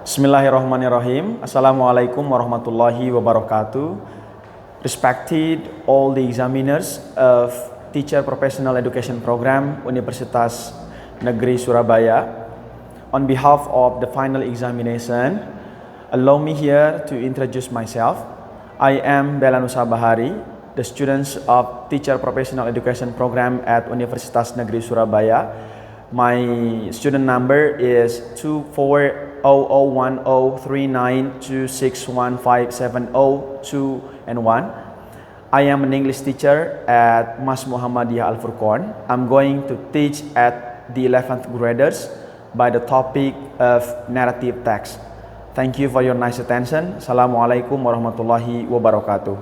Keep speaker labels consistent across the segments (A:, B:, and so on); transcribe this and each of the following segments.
A: Bismillahirrahmanirrahim. Assalamualaikum warahmatullahi wabarakatuh. Respected all the examiners of Teacher Professional Education Program Universitas Negeri Surabaya. On behalf of the final examination, allow me here to introduce myself. I am Belanusa Bahari, the students of Teacher Professional Education Program at Universitas Negeri Surabaya. My student number is 24001039261570 and 1. I am an English teacher at Mas Muhammadiyah Al Furqon. I'm going to teach at the 11th graders by the topic of narrative text. Thank you for your nice attention. Assalamualaikum warahmatullahi wabarakatuh.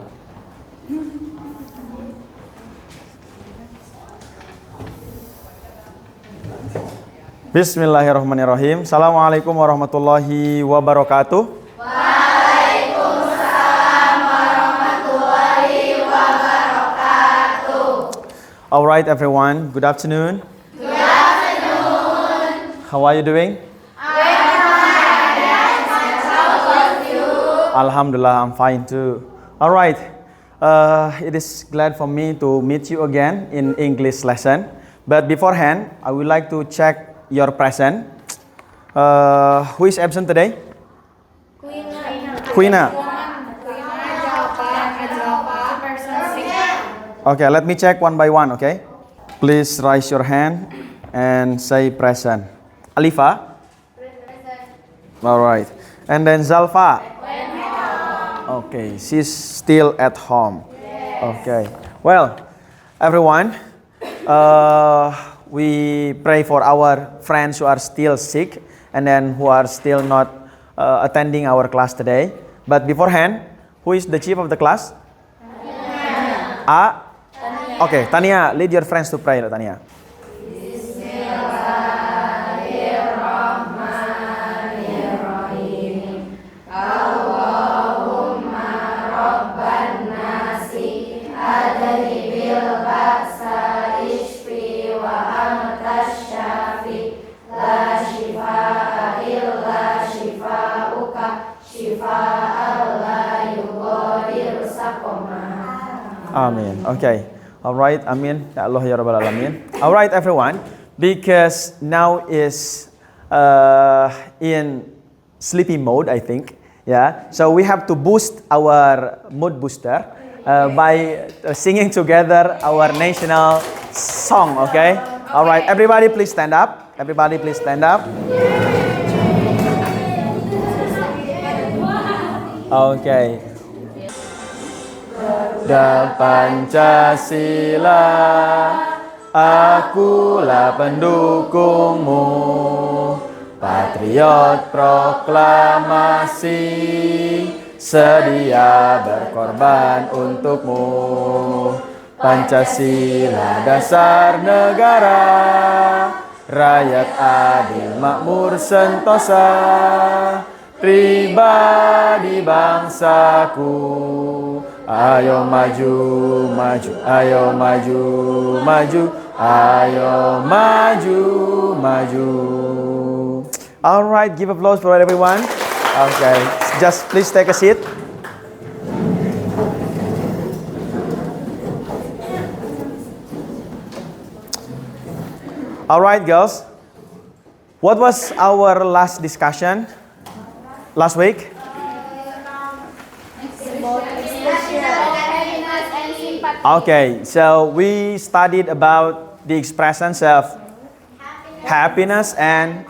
A: Bismillahirrahmanirrahim. Assalamualaikum warahmatullahi wabarakatuh.
B: Waalaikumsalam warahmatullahi wabarakatuh.
A: All right, everyone. Good afternoon.
B: Good afternoon.
A: How are you doing?
B: I'm fine. How about you?
A: Alhamdulillah, I'm fine too. All right. It is glad for me to meet you again in English lesson. But beforehand, I would like to check your present. Who is absent today? Quina. Okay, let me check one by one, okay? Please raise your hand and say present. Alifa? Present. All right. And then Zalfa? Okay, she's still at home. Yes. Okay. Well, everyone, we pray for our friends who are still sick and then who are still not attending our class today. But beforehand, who is the chief of the class? Tania. Okay, Tania, lead your friends to pray, Tania.
B: Bismillahirrahmanirrahim. Allahumma rabban nasi adani bil ba'sa ishfi wa antas syafi la shifaa illa shifauka shifaan la yughadiru saqama.
A: Amin. Okay. All right. Amin. Ya Allah ya Rabbal Alamin. All right, everyone. Because now is in sleepy mode, I think. Yeah. So we have to boost our mood booster by singing together our national song. Okay. All right. Everybody, please stand up. Everybody, please stand up. Okay. Da Pancasila, akulah pendukungmu, patriot proklamasi, sedia berkorban untukmu. Pancasila dasar negara, rakyat adil makmur sentosa, pribadi bangsaku. Ayo maju, maju, ayo maju, maju, ayo maju, maju. All right, give applause for everyone. Okay, just please take a seat. All right, girls. What was our last discussion last week? Okay, so we studied about the expressions of happiness and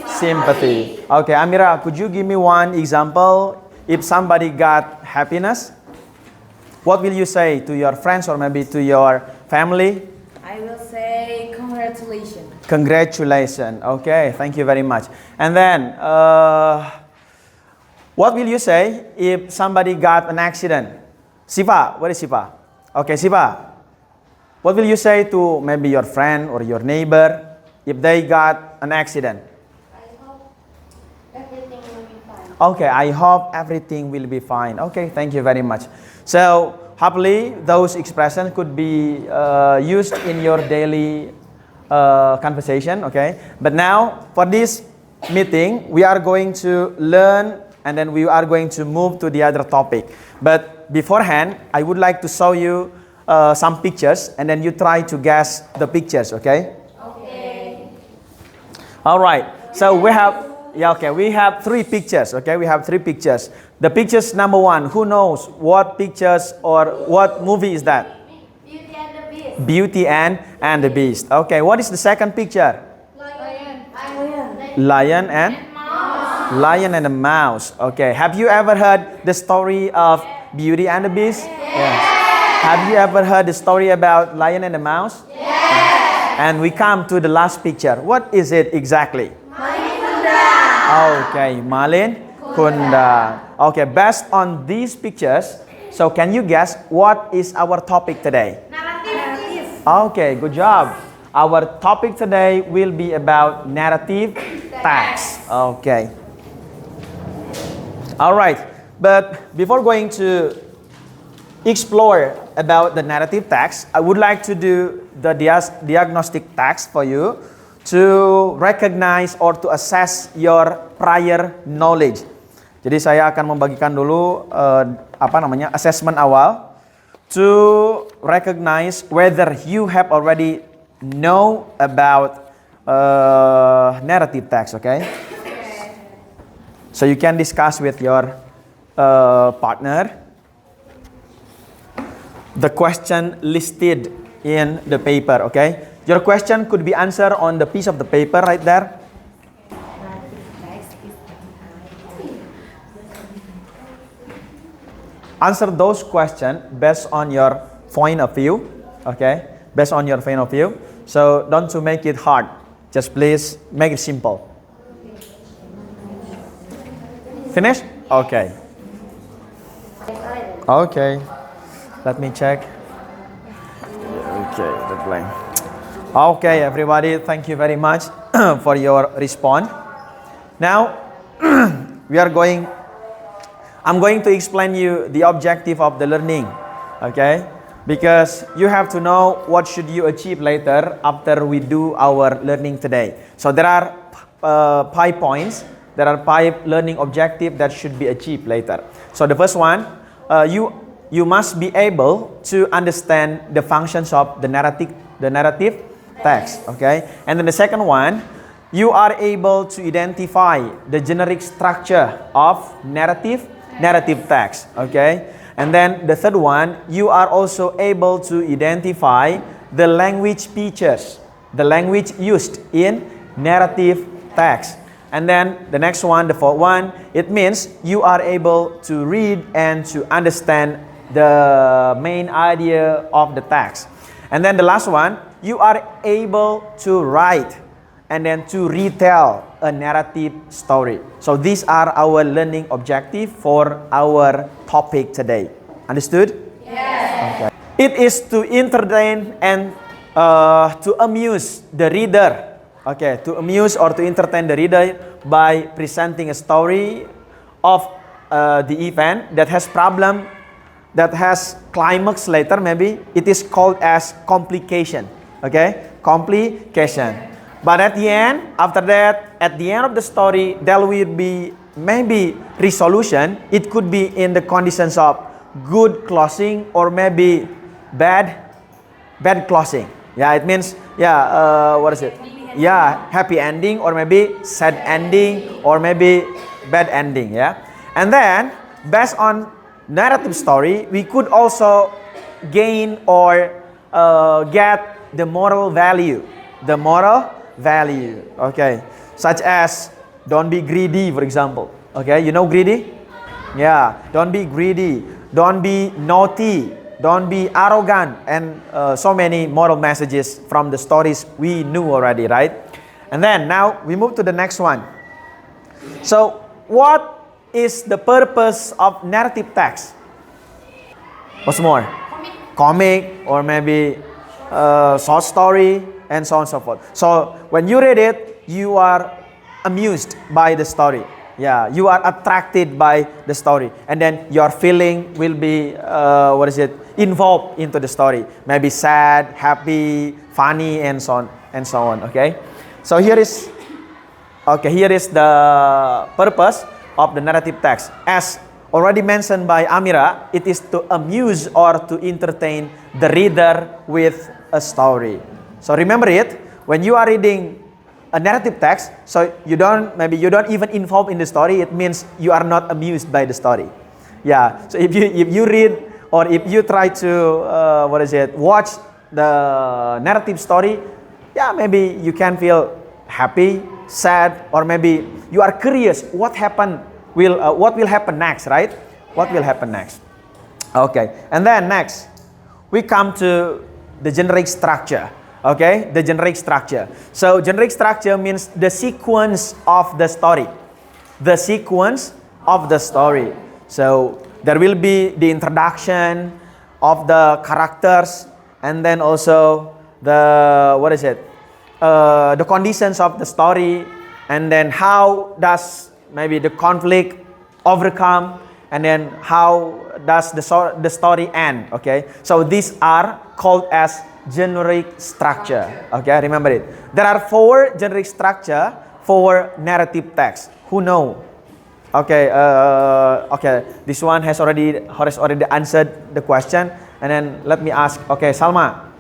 A: sympathy. Okay, Amira, could you give me one example? If somebody got happiness, what will you say to your friends or maybe to your family?
C: I will say congratulations.
A: Congratulations. Okay, thank you very much. And then, what will you say if somebody got an accident? Siva, where is Siva? Okay, Siva, what will you say to maybe your friend or your neighbor if they got an accident?
B: I hope everything will be fine.
A: Okay, I hope everything will be fine. Okay, thank you very much. So, happily, those expressions could be used in your daily conversation, okay? But now, for this meeting, we are going to learn and then we are going to move to the other topic. But beforehand, I would like to show you some pictures and then you try to guess the pictures, okay?
B: Okay.
A: All right. So we have 3 pictures, okay? We have 3 pictures. The pictures number 1, who knows what pictures or what movie is that?
B: Beauty and the Beast.
A: Beauty and the Beast. Okay, what is the second picture?
B: Lion.
A: Lion and the Mouse. Okay, have you ever heard the story of Beauty and the Beast? Yes. Have you ever heard the story about Lion and the Mouse? Yes. And we come to the last picture. What is it exactly?
B: Malin Kundang.
A: Okay, Malin Kundang. Okay, based on these pictures, so can you guess what is our topic today?
B: Narrative.
A: Okay, good job. Our topic today will be about narrative text. Okay. All right. But before going to explore about the narrative text, I would like to do the diagnostic text for you to recognize or to assess your prior knowledge. Jadi saya akan membagikan dulu assessment awal to recognize whether you have already know about narrative text, okay? So you can discuss with your partner the question listed in the paper, okay? Your question could be answered on the piece of the paper right there. Answer those questions based on your point of view, okay? Based on your point of view. So don't to make it hard. Just please make it simple. Finish? Okay. Okay. Let me check. Okay, the blank. Okay, everybody, thank you very much for your response. Now, I'm going to explain you the objective of the learning, okay? Because you have to know what should you achieve later after we do our learning today. So there are 5 points. There are 5 learning objectives that should be achieved later. So the first one, you must be able to understand the functions of the narrative text, okay? And then the second one, you are able to identify the generic structure of narrative text, okay? And then the third one, you are also able to identify the language features, the language used in narrative text. And then the next one, the fourth one, it means you are able to read and to understand the main idea of the text. And then the last one, you are able to write and then to retell a narrative story. So these are our learning objective for our topic today. Understood?
B: Yes.
A: Okay. It is to entertain and to amuse the reader. Okay, to amuse or to entertain the reader by presenting a story of the event that has problem, that has climax later maybe. It is called as complication. Okay, complication. But at the end, after that, at the end of the story, there will be maybe resolution. It could be in the conditions of good closing or maybe bad closing. Yeah, it means what is it? Yeah, happy ending or maybe sad ending or maybe bad ending. Yeah, and then based on narrative story, we could also gain or get the moral value. The moral value, okay, such as don't be greedy, for example. Okay, you know greedy? Yeah, don't be greedy, don't be naughty, don't be arrogant, and so many moral messages from the stories we knew already, right? And then now we move to the next one. So what is the purpose of narrative text? What's more? Comic or maybe short story and so on and so forth. So when you read it, you are amused by the story. Yeah, you are attracted by the story, and then your feeling will be involved into the story. Maybe sad, happy, funny, and so on and so on. Okay, so here is Okay, here is the purpose of the narrative text. As already mentioned by Amira, it is to amuse or to entertain the reader with a story. So remember it, when you are reading a narrative text, so maybe you don't even involve in the story, it means you are not amused by the story. Yeah, so if you read or if you try to watch the narrative story, yeah, maybe you can feel happy, sad, or maybe you are curious what will happen next, right? What will happen next? Okay, and then next we come to the generic structure. Okay, the generic structure. So generic structure means the sequence of the story. The sequence of the story. So there will be the introduction of the characters, and then also the the conditions of the story, and then how does maybe the conflict overcome, and then how does the story end. Okay, so these are called as generic structure. Okay, remember it. There are 4 generic structure for narrative text. Who know? Okay, okay. This one has already answered the question. And then let me ask. Okay, Salma.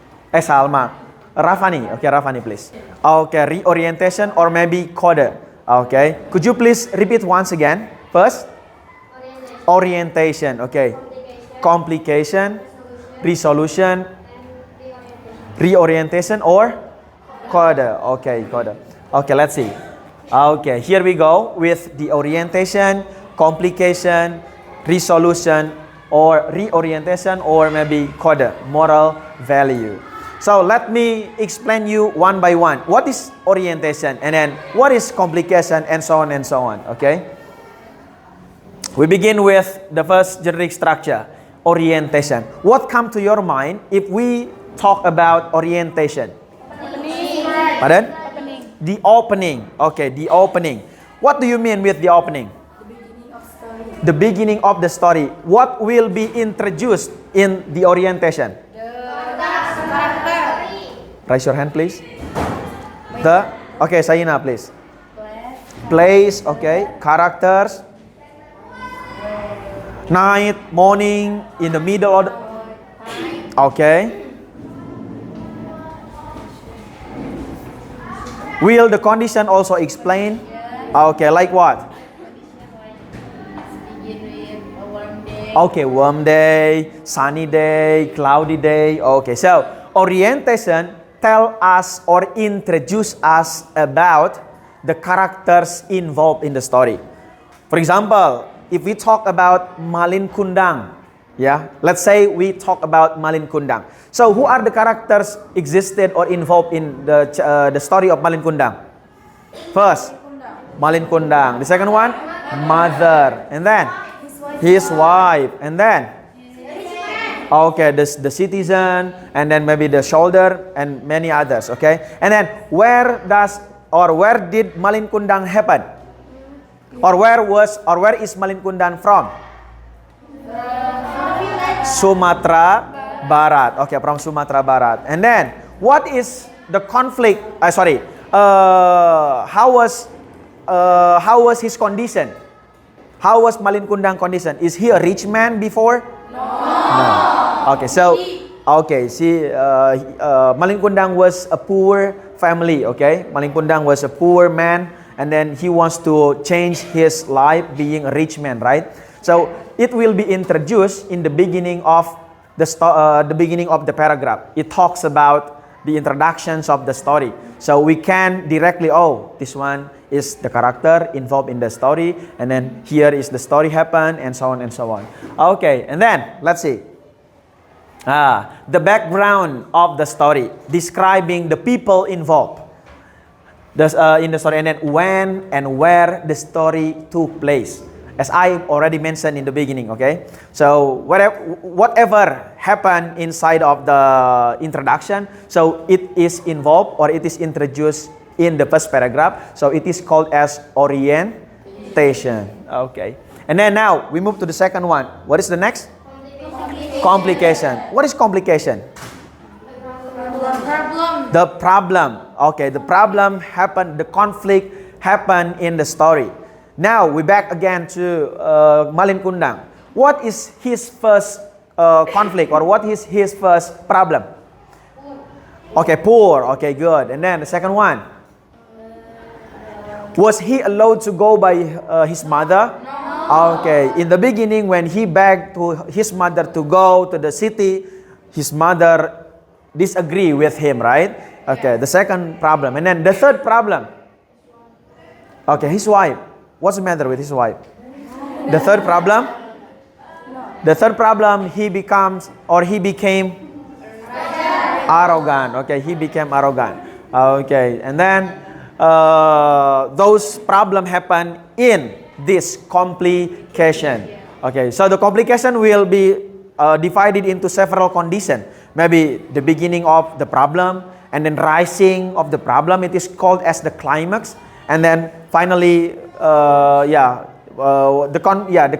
A: Rafani. Okay, Rafani, please. Okay, reorientation or maybe coda. Okay, could you please repeat once again? First, orientation. Okay, complication, resolution, reorientation or coda. Okay, coda. Okay, let's see. Okay, here we go with the orientation, complication, resolution, or reorientation, or maybe coda, moral value. So let me explain you one by one. What is orientation, and then what is complication, and so on and so on. Okay. We begin with the first generic structure, orientation. What comes to your mind if we talk about orientation? Pardon? The opening. Okay, the opening. What do you mean with the opening? The beginning of the story. What will be introduced in the orientation? Raise your hand, please. Okay, Sayina, please. Place, okay. Characters. Night, morning, in the middle of the... Okay. Will the condition also explain? Okay, like what? Okay, warm day, sunny day, cloudy day. Okay, so orientation tell us or introduce us about the characters involved in the story. For example, if we talk about Malin Kundang, yeah, let's say we talk about Malin Kundang. So who are the characters existed or involved in the story of Malin Kundang? First, Malin Kundang. The second one, mother, and then his wife, and then okay, the citizen, and then maybe the soldier, and many others. Okay, and then where did Malin Kundang happen? Or where is Malin Kundang from? Sumatera Barat. Okay, from Sumatera Barat. And then what is the conflict? How was his condition? How was Malin Kundang condition? Is he a rich man before? No. Okay, so Malin Kundang was a poor family. Okay, Malin Kundang was a poor man, and then he wants to change his life being a rich man, right? So it will be introduced in the beginning of the paragraph. It talks about the introductions of the story. So we can directly, this one is the character involved in the story, and then here is the story happen, and so on and so on. Okay, and then let's see. The background of the story, describing the people involved in the story, and then when and where the story took place. As I already mentioned in the beginning, okay? So whatever happened inside of the introduction, so it is involved or it is introduced in the first paragraph. So it is called as orientation. Okay. And then now we move to the second one. What is the next? Complication. What is complication? The problem. Okay, the problem happened, the conflict happen in the story. Now we back again to Malin Kundang. What is his first conflict, or what is his first problem? Okay, poor. Okay, good. And then the second one. Was he allowed to go by his mother? No. Okay, in the beginning when he begged to his mother to go to the city, his mother disagree with him, right? Okay, the second problem. And then the third problem. Okay, his wife. What's the matter with his wife? The third problem? The third problem, he became arrogant. Okay, he became arrogant. Okay, and then those problems happen in this complication. Okay, so the complication will be divided into several conditions. Maybe the beginning of the problem, and then rising of the problem. It is called as the climax, and then finally, the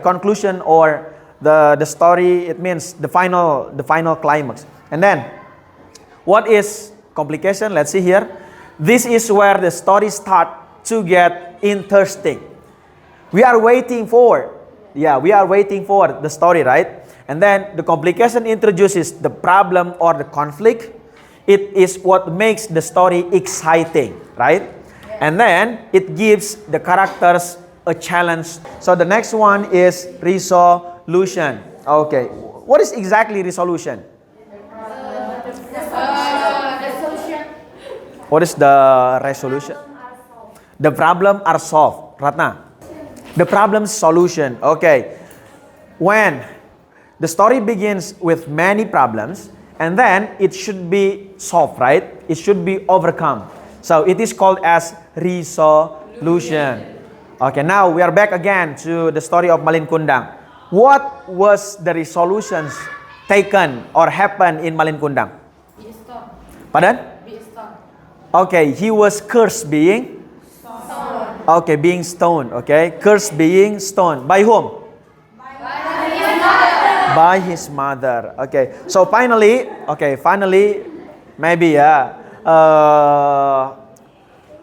A: conclusion or the story. It means the final climax. And then, what is complication? Let's see here. This is where the story start to get interesting. We are waiting for the story, right? And then the complication introduces the problem or the conflict. It is what makes the story exciting, right? Yeah. And then it gives the characters a challenge. So the next one is resolution. Okay, what is exactly resolution? What is the resolution? The problem are solved. Ratna. The problem's solution. Okay. When the story begins with many problems, and then it should be solved, right? It should be overcome. So it is called as resolution. Okay, now we are back again to the story of Malin Kundang. What was the resolutions taken or happened in Malin Kundang? Pardon? Okay, he was cursed being stoned. Okay, being stoned. Okay, cursed being stoned. By whom? By his mother. Okay, so finally, maybe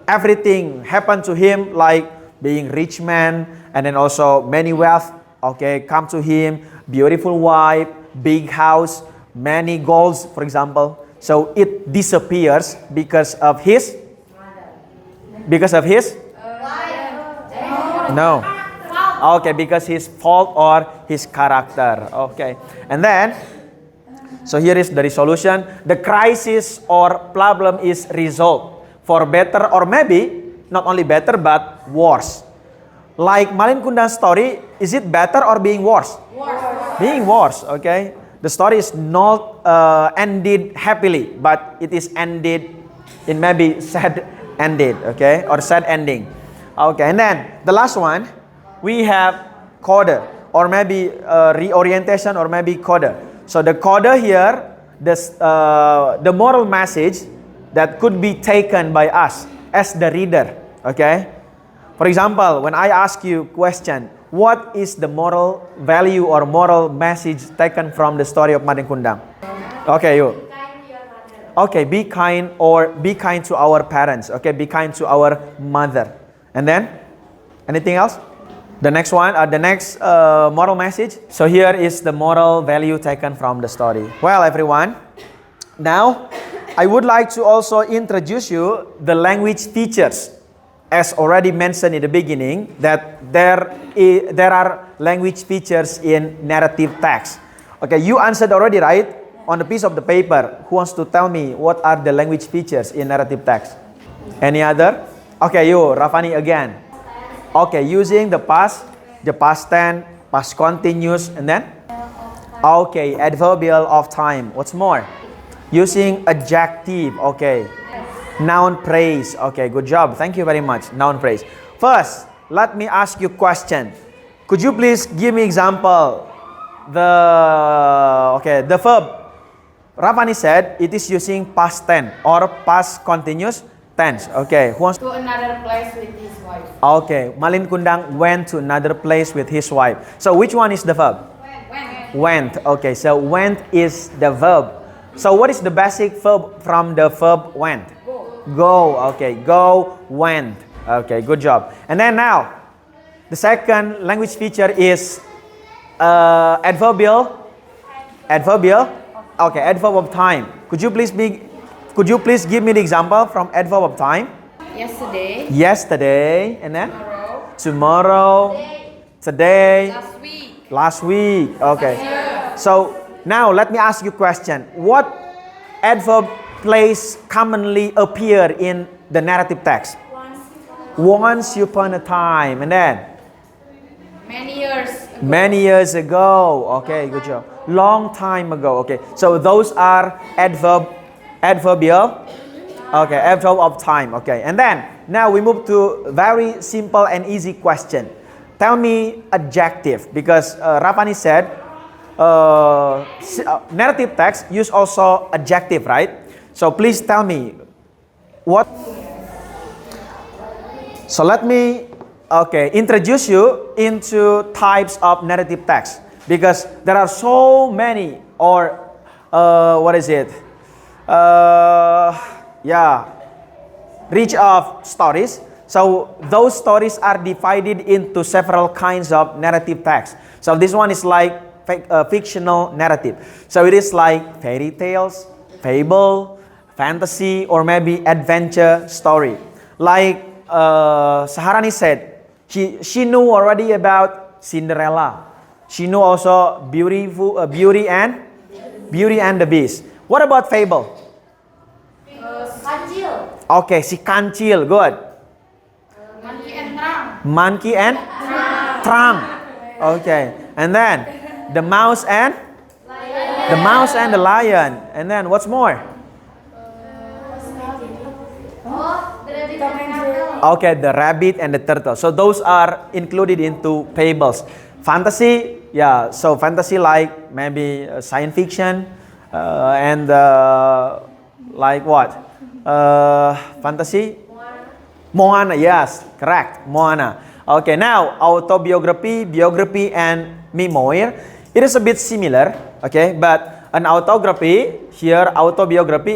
A: everything happened to him, like being rich man, and then also many wealth. Okay, come to him, beautiful wife, big house, many golds, for example. So it disappears because of his no. Okay, because his fault or his character. Okay, and then so here is the resolution. The crisis or problem is resolved for better, or maybe not only better but worse. Like Malin Kundang's story, is it better or being worse? Worse. Being worse. Okay. The story is not ended happily, but it is ended in maybe sad ended, okay, or sad ending. Okay, and then the last one, we have coda, or maybe reorientation, or maybe coda. So the coda here, the moral message that could be taken by us as the reader, okay. For example, when I ask you question, what is the moral value or moral message taken from the story of Malin Kundang? Okay, you. Okay, be kind, or be kind to our parents. Okay, be kind to our mother. And then, anything else? The next one, the next moral message. So here is the moral value taken from the story. Well, everyone, now I would like to also introduce you the language features. As already mentioned in the beginning, that there are language features in narrative text. Okay, you answered already, right? On the piece of the paper. Who wants to tell me what are the language features in narrative text? Any other? Okay, you, Rafani again. Okay, using the past tense, past continuous, and then? Okay, adverbial of time. What's more? Using adjective. Okay. Noun praise. Okay, good job. Thank you very much. Noun praise. First, let me ask you a question. Could you please give me example? The verb. Rafani said it is using past tense or past continuous tense. Okay, who wants
C: to another place with his wife?
A: Okay, Malin Kundang went to another place with his wife. So which one is the verb? Went. Okay, so went is the verb. So what is the basic verb from the verb went? Go. Okay, go, went. Okay, good job. And then now, the second language feature is adverbial. Okay, adverb of time. Could you please give me the example from adverb of time?
C: Yesterday.
A: Yesterday, and then
C: Tomorrow.
A: tomorrow, today,
C: Last week.
A: last week. Okay. So now let me ask you a question. What adverb place commonly appear in the narrative text? Once upon a time, and then
C: Many years ago.
A: many years ago. Okay, good job. Long time ago. Okay, so those are adverbial. Okay, adverb of time. Okay, and then now we move to very simple and easy question. Tell me adjective, because Rafani said narrative text use also adjective, right? So please tell me what. So let me introduce you into types of narrative text, because there are so many, or what is it? Reach of stories. So those stories are divided into several kinds of narrative text. So this one is like fictional narrative. So it is like fairy tales, fable, fantasy, or maybe adventure story. Like Saharani said, she knew already about Cinderella. She knew also Beauty and the Beast. What about fable?
B: Kancil.
A: Okay, si kancil, good.
C: Monkey and Trump.
A: Monkey and Trump. Okay, and then the mouse and the lion. And then what's more?
B: Oh, the rabbit and turtle.
A: Okay, the rabbit and the turtle. So those are included into fables. Fantasy, yeah. So fantasy like maybe science fiction, and like what? Fantasy? Moana, yes, correct. Moana. Okay, now autobiography, biography, and memoir. It is a bit similar, okay, but an autobiography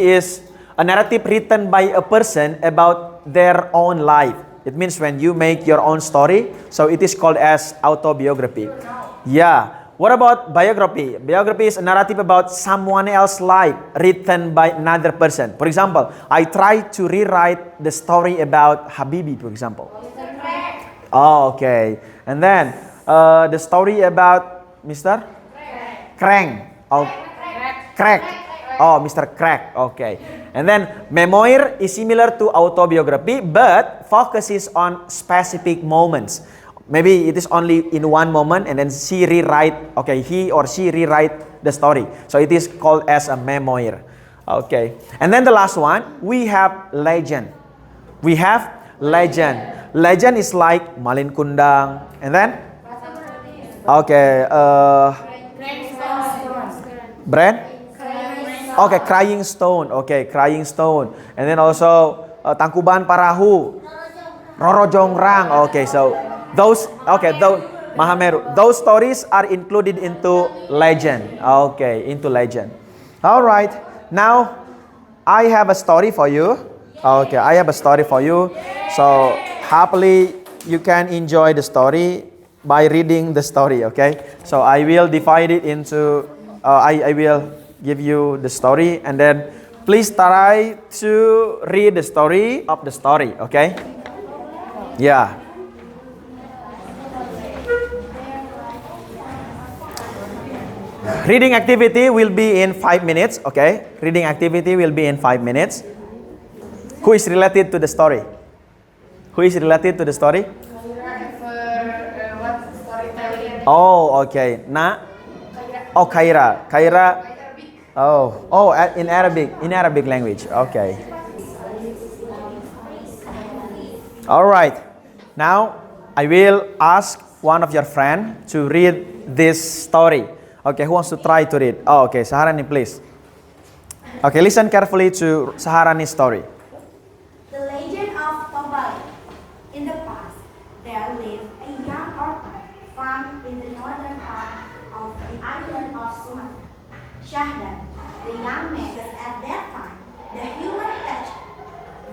A: is a narrative written by a person about their own life. It means when you make your own story, so it is called as autobiography. Yeah. What about biography? Biography is a narrative about someone else's life written by another person. For example, I try to rewrite the story about Habibi, for example. Oh, okay. And then the story about Mr. Krang. Oh, Crack. Oh, Mr. Crack. Okay. And then memoir is similar to autobiography, but focuses on specific moments. Maybe it is only in one moment, and then he or she rewrite the story. So it is called as a memoir. Okay. And then the last one, we have legend. Legend is like Malin Kundang. And then? Okay. Brand? Okay, Crying Stone. Okay, Crying Stone. And then also Tangkuban Parahu. Roro Jongrang. Okay, so those Mahameru. Those stories are included into legend. Okay, into legend. All right. Now I have a story for you. Okay, I have a story for you. So happily you can enjoy the story by reading the story. Okay. So I will divide it into. I will give you the story, and then please try to read the story of the story. Okay. Yeah. Reading activity will be in 5 minutes, okay? Reading activity will be in 5 minutes. Who is related to the story? Who is related to the story?
C: What storytelling?
A: Oh, okay. Oh, Khaira. Oh, in Arabic language. Okay. All right. Now, I will ask one of your friends to read this story. Okay, who wants to try to read? Oh, okay, Saharani, please. Okay, listen carefully to Saharani's story.
D: The Legend of Tombali. In the past, there lived a young orphan farm in the northern part of the island of Sumatra. Shahdan, the young man, was at that time the human touch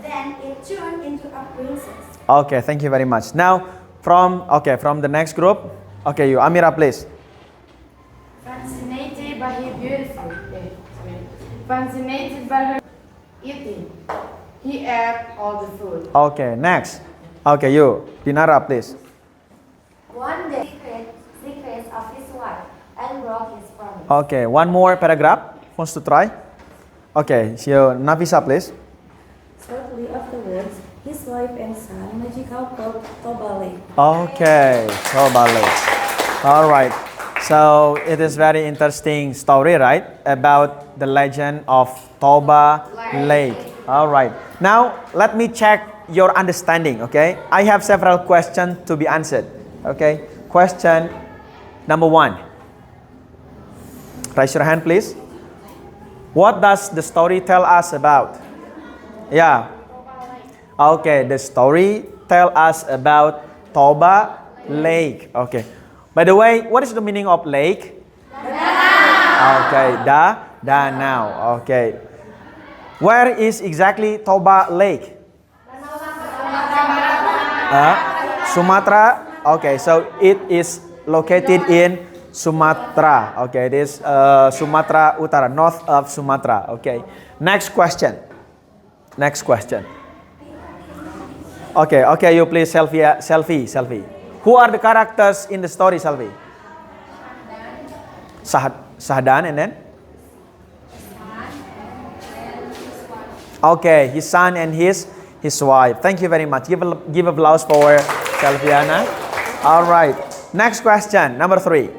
D: Then it turned into a princess.
A: Okay, thank you very much. Now, from the next group. Okay, you, Amira, please.
C: Fascinated by her beautiful. Fascinated by her eating. He ate all the food.
A: Okay, next. Okay, you, Dinara, please.
B: One day, secrets of his wife and broke his promise.
A: Okay, one more paragraph. Wants to try? Okay, so Nafisa, please.
E: Shortly afterwards, his wife and son magical called Toba Lake.
A: Okay, Toba Lake. All right. So it is very interesting story, right? About the legend of Toba Lake. All right. Now let me check your understanding. Okay. I have several questions to be answered. Okay. Question number 1. Raise your hand, please. What does the story tell us about? Yeah. Okay, the story tell us about Toba Lake. Okay. By the way, what is the meaning of lake? Danau. Okay, Danau. Okay. Where is exactly Toba Lake? Sumatra. Okay, so it is located in Sumatra. Okay, it is Sumatra Utara, north of Sumatra. Okay. Next question. Okay, you please selfie. Who are the characters in the story, Selvi? Sahdan and then? Okay, his son and his wife. Thank you very much. Give applause for Selviana. All right. Next question, number 3.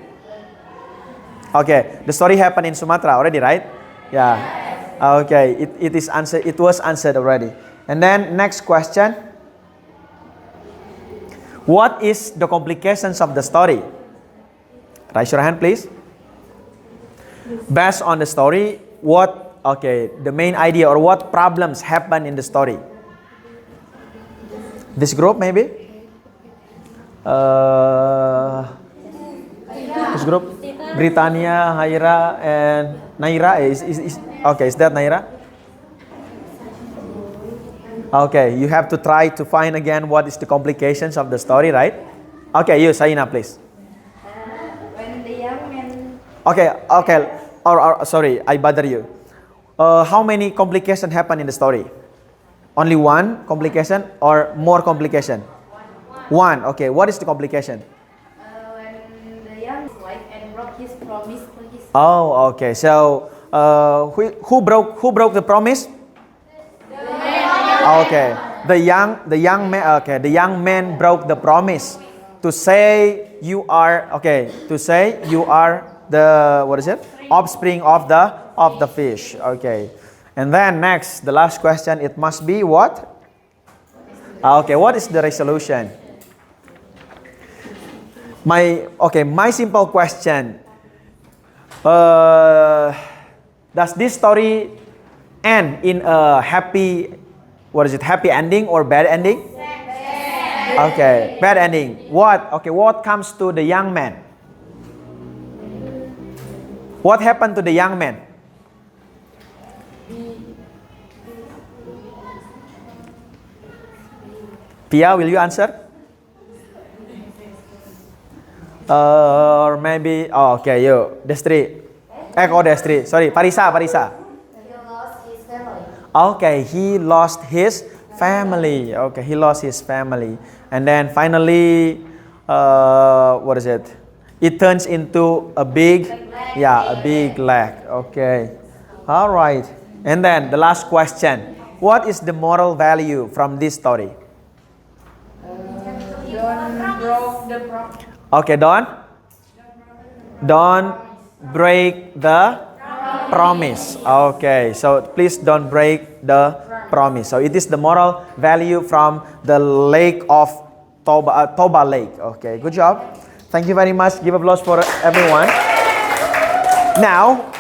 A: Okay, the story happened in Sumatra already, right? Yeah. Okay, it is answered. It was answered already. And then next question. What is the complications of the story? Raise your hand, please. Based on the story, the main idea or what problems happen in the story? This group maybe? This group? Britannia, Haira, and Naira. Is that Naira? Okay, you have to try to find again what is the complications of the story, right? Okay, you, Saina, please.
B: When the young man
A: Okay. Sorry, I bother you. How many complications happen in the story? Only one complication or more complication? One. Okay, what is the complication?
B: when the young wife and broke his promise to his
A: Oh, okay. So, who broke the promise? Okay, the young man broke the promise to say you are the offspring of the fish. Okay, and then next, the last question, it must be what? Okay, what is the resolution? My simple question. Does this story end in a happy ending or bad ending? Okay, bad ending. What comes to the young man? What happened to the young man? Pia, will you answer? Or maybe, you, Destri. Destri. Sorry, Parisa.
B: he lost his family.
A: Okay, he lost his family. Okay, he lost his family. And then finally, it turns into a big lake. Okay. All right. And then the last question. What is the moral value from this story?
C: Don't broke the promise.
A: Okay, don't break the promise. Okay, so please don't break the promise. So it is the moral value from the lake of Toba Lake. Okay, good job. Thank you very much. Give applause for everyone. Now,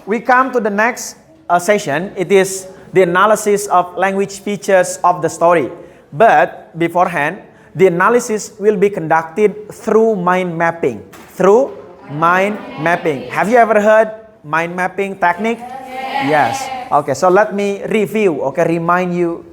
A: we come to the next session. It is the analysis of language features of the story. But beforehand, the analysis will be conducted through mind mapping. Have you ever heard mind mapping technique? Yes. Okay, so let me review. Okay, remind you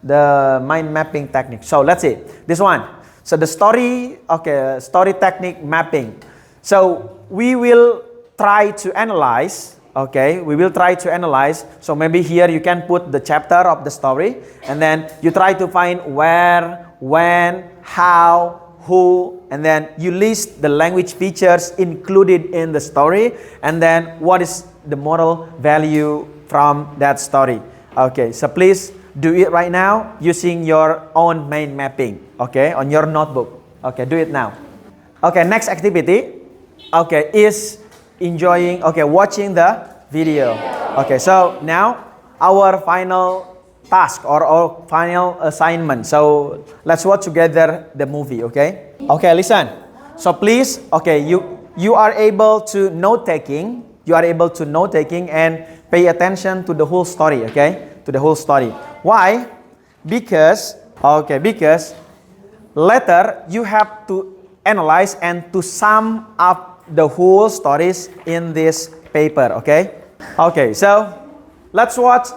A: the mind mapping technique. So let's see this one. So the story, okay, story technique mapping. So we will try to analyze. Okay, we will try to analyze. So maybe here you can put the chapter of the story, and then you try to find where, when, how, who, and then you list the language features included in the story, and then what is the moral value from that story. Okay, so please do it right now using your own mind mapping, okay, on your notebook. Okay, do it now. Okay, next activity, okay, is watching the video. Okay, so now our final task or our final assignment. So let's watch together the movie, okay? Okay, listen. So please, okay, you are able to note taking. You are able to note taking and pay attention to the whole story, okay? To the whole story. Why? Because later you have to analyze and to sum up the whole stories in this paper, okay? Okay, so let's watch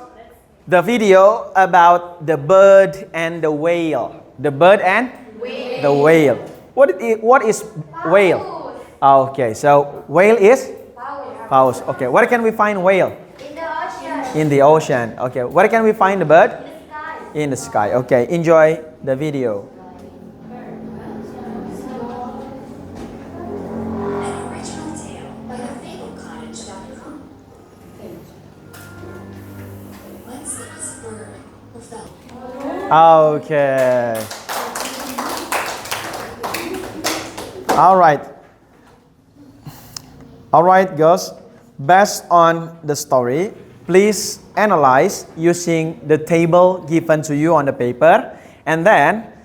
A: the video about the bird and the whale. The bird and the whale. What is whale? Okay, so whale is paus. Okay, where can we find whale?
B: In the ocean.
A: In the ocean. Okay, where can we find the bird?
B: In the sky.
A: In the sky. Okay, enjoy the video. Okay. All right, girls. Based on the story, please analyze using the table given to you on the paper, and then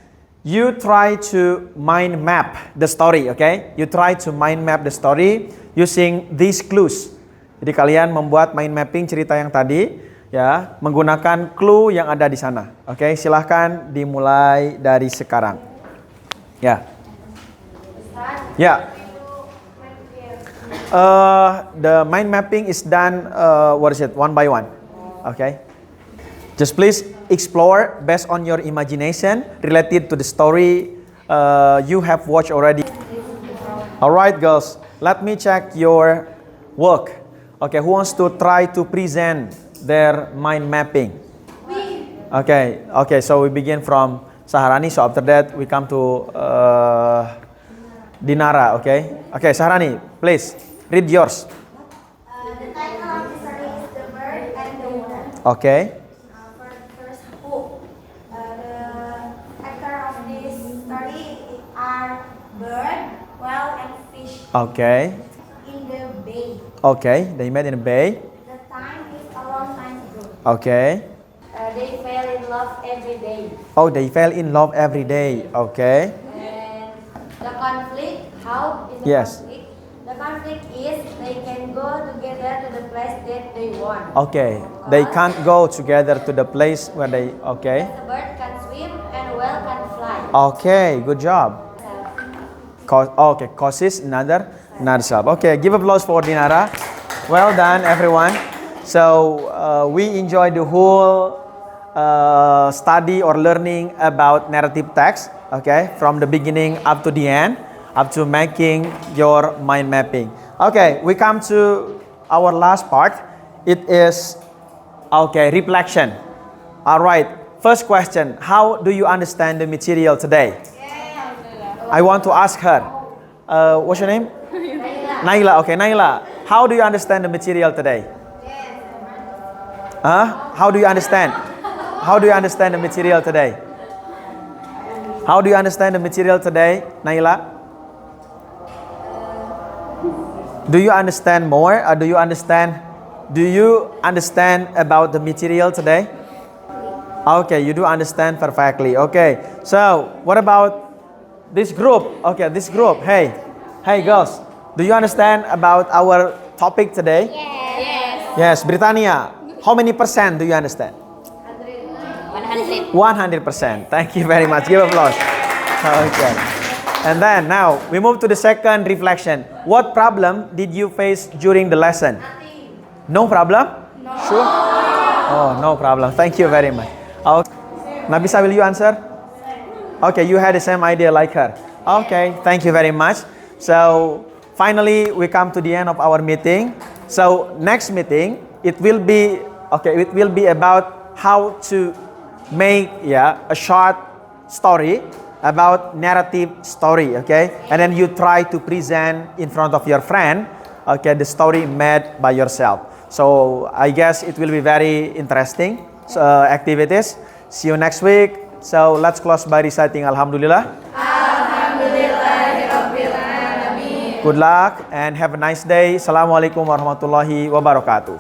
A: you try to mind map the story, okay? You try to mind map the story using these clues. Jadi kalian membuat mind mapping cerita yang tadi, ya, menggunakan clue yang ada di sana. Oke, silahkan dimulai dari sekarang. Ya. Ya. The mind mapping is done, one by one. Okay. Just please explore based on your imagination related to the story you have watched already. Alright, girls, let me check your work. Okay, who wants to try to present their mind mapping? Okay, so we begin from Saharani. So after that, we come to Dinara. Okay, Saharani, please read yours.
D: The title of the story is The Bird and the Whale.
A: Okay.
D: First, who? The actor of this story are bird, whale, and fish.
A: Okay.
D: In the bay.
A: Okay, they met in a bay.
D: The time is a long time ago.
A: Okay.
B: They fell in love every day.
A: Oh, they fell in love every day. Okay.
B: And the conflict, how is the
A: Yes.
B: conflict? The conflict is they can go together to the place that they want.
A: Okay. They can't go together to the place where they. Okay.
B: The bird can swim and whale can fly.
A: Okay. Good job. Okay. Causes another job. Okay. Give applause for Dinara. Well done, everyone. So we enjoyed the whole study or learning about narrative text. Okay, from the beginning up to the end, up to making your mind mapping. Okay, we come to our last part. It is reflection. All right. First question: how do you understand the material today? I want to ask her. What's your name? Naila. Okay, Naila. How do you understand the material today? How do you understand? How do you understand the material today? How do you understand the material today, Naila? Do you understand more, or do you understand about the material today? Okay, you do understand perfectly. Okay, so what about this group? Okay, this group. Hey girls, do you understand about our topic today? Yes, Britannia. How many percent do you understand? 100%. Thank you very much. Give applause. Okay. And then now we move to the second reflection. What problem did you face during the lesson? No problem? No. Sure? Oh, no problem. Thank you very much. Okay. Nabisa, will you answer? Okay, you had the same idea like her. Okay, thank you very much. So finally, we come to the end of our meeting. So next meeting, it will be about how to make a short story about narrative story. Okay, and then you try to present in front of your friend. Okay, the story made by yourself. So I guess it will be very interesting activities. See you next week. So let's close by reciting Alhamdulillah. Good luck and have a nice day. Assalamualaikum warahmatullahi wabarakatuh.